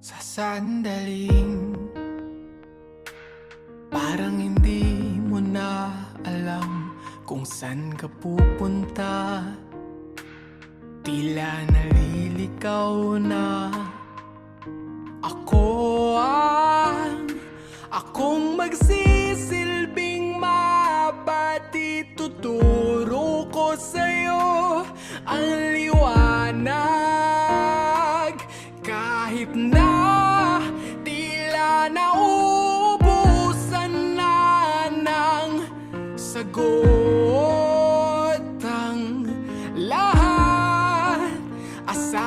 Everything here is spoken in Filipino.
Sa sandaling parang hindi mo na alam kung saan ka pupunta. Tila naliligaw na akong magsisilbing mabati. Tuturo ko sa'yo ang liwanag kahit na tila naubusan na ng sagot ang lahat. Asa